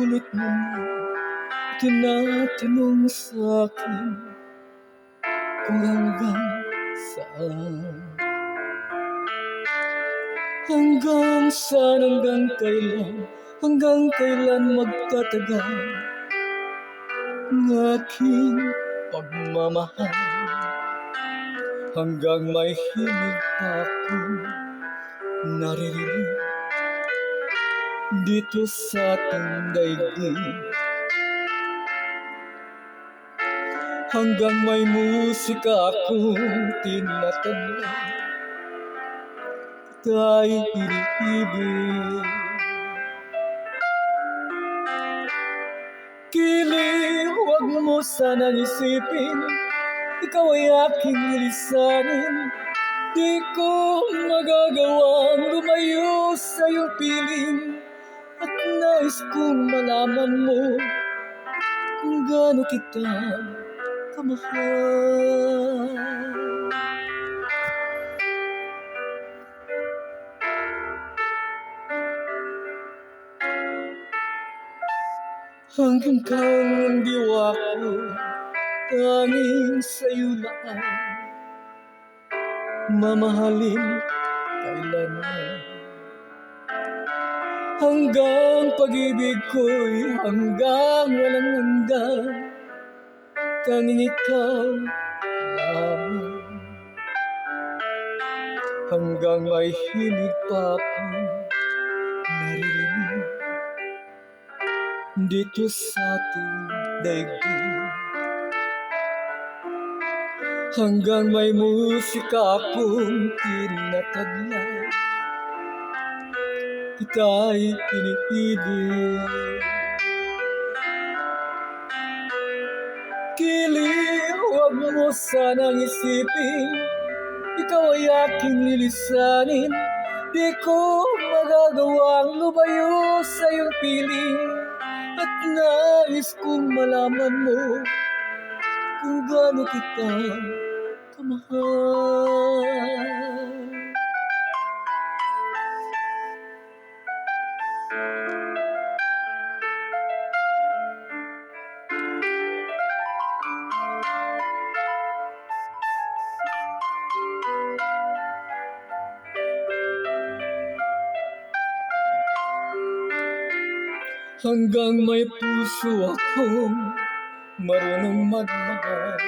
Pinipilit mo na tinatanong sa'kin kung hanggang saan. Hanggang saan, hanggang kailan magtatagal ng aking pagmamahal. Hanggang may himig pa akong naririnig dito sa ating daigdig. Hanggang may musika akong tinatadhana, tayo'y iniibig. Kili, huwag mo sanang isipin ikaw ay aking nilisanin. Di ko magagawang lumayo sa iyong piling, at nais kong malaman mo kung gaano kita kamahal. Hanggang ang diwa ko tanging sa'yo lang mamahalin kailanman. Hanggang pag-ibig ko'y hanggang walang hanggan, tanging ikaw lamang. Hanggang may himig pa akong naririnig dito sa ating daigdig. Hanggang may musika akong tinatadlan, kita'y iniibig. Kili, huwag mo sanang isipin ikaw ay aking lilisanin. Di ko magagawang lumayo sa iyong piling, at nais kong malaman mo kung gaano kita kamahal. Hanggang may puso akong marunong magmahal,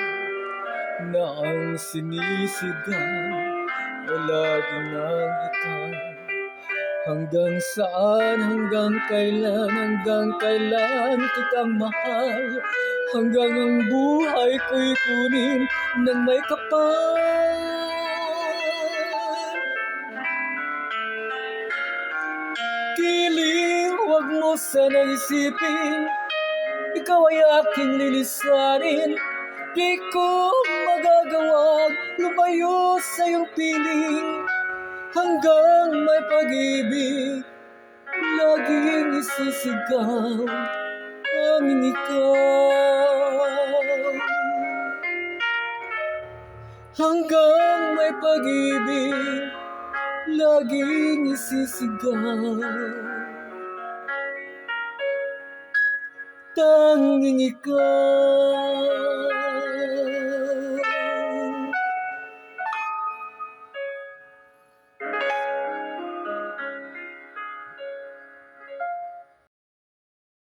na ang sinisigaw ay lagi ng ikaw. Hanggang saan, hanggang kailan kitang mahal. Hanggang ang buhay ko'y kunin ng may kapal. Kili, huwag mo sanang isipin ikaw ay aking lilisanin. Di ko magagawang lumayo sa iyong piling. Hanggang may pag-ibig laging isisigaw, tanging ikaw. Hanggang may pag-ibig laging isisigaw, tanging ikaw.